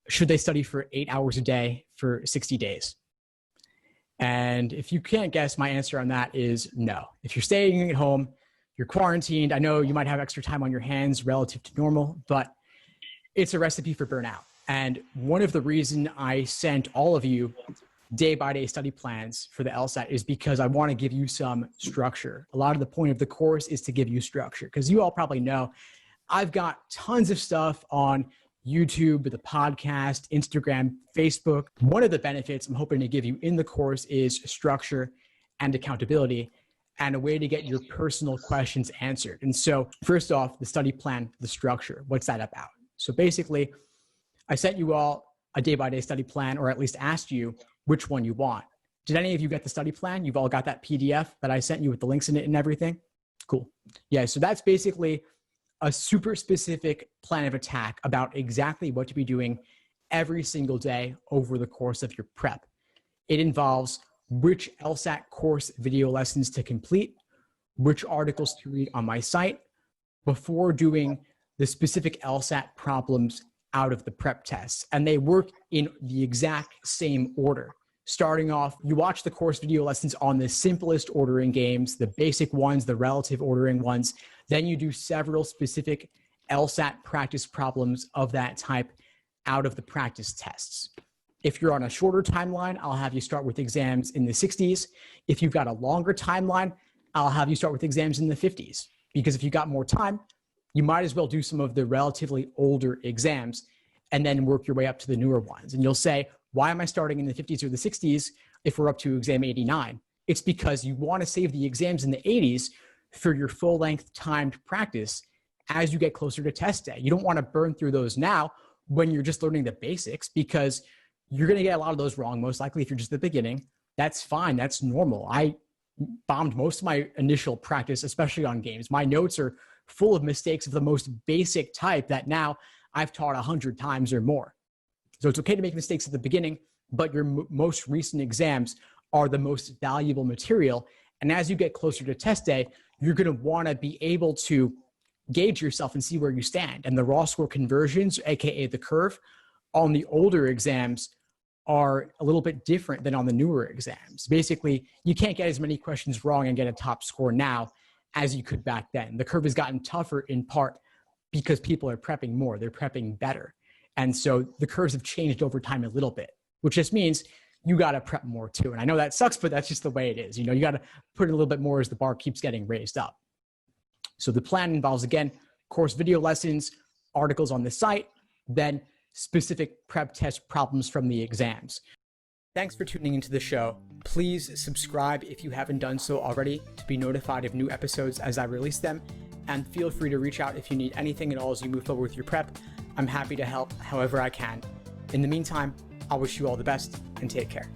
should they study for 8 hours a day for 60 days? And if you can't guess, my answer on that is no. If you're staying at home, you're quarantined, I know you might have extra time on your hands relative to normal, but it's a recipe for burnout. And one of the reasons I sent all of you day-by-day study plans for the LSAT is because I want to give you some structure. A lot of the point of the course is to give you structure, because you all probably know I've got tons of stuff on YouTube, the podcast, Instagram, Facebook. One of the benefits I'm hoping to give you in the course is structure and accountability and a way to get your personal questions answered. And so first off, the study plan, the structure, what's that about? So basically, I sent you all a day-by-day study plan, or at least asked you which one you want. Did any of you get the study plan? You've all got that PDF that I sent you with the links in it and everything? Cool. Yeah, so that's basically a super specific plan of attack about exactly what to be doing every single day over the course of your prep. It involves which LSAT course video lessons to complete, which articles to read on my site before doing the specific LSAT problems out of the prep tests. And they work in the exact same order. Starting off, you watch the course video lessons on the simplest ordering games, the basic ones, the relative ordering ones. Then you do several specific LSAT practice problems of that type out of the practice tests. If you're on a shorter timeline, I'll have you start with exams in the 60s. If you've got a longer timeline, I'll have you start with exams in the 50s. Because if you got more time, you might as well do some of the relatively older exams and then work your way up to the newer ones. And you'll say, why am I starting in the 50s or the 60s if we're up to exam 89? It's because you want to save the exams in the 80s for your full-length timed practice as you get closer to test day. You don't want to burn through those now when you're just learning the basics, because you're going to get a lot of those wrong, most likely if you're just at the beginning. That's fine. That's normal. I bombed most of my initial practice, especially on games. My notes are full of mistakes of the most basic type that now I've taught 100 times or more. So it's okay to make mistakes at the beginning, but your most recent exams are the most valuable material. And as you get closer to test day, you're going to want to be able to gauge yourself and see where you stand. And the raw score conversions, AKA the curve, on the older exams are a little bit different than on the newer exams. Basically, you can't get as many questions wrong and get a top score now as you could back then. The curve has gotten tougher in part because people are prepping more, they're prepping better. And so the curves have changed over time a little bit, which just means you got to prep more too. And I know that sucks, but that's just the way it is. You know, you got to put it a little bit more as the bar keeps getting raised up. So the plan involves, again, course video lessons, articles on the site, then specific prep test problems from the exams. Thanks for tuning into the show. Please subscribe if you haven't done so already to be notified of new episodes as I release them. And feel free to reach out if you need anything at all as you move forward with your prep. I'm happy to help however I can. In the meantime, I wish you all the best and take care.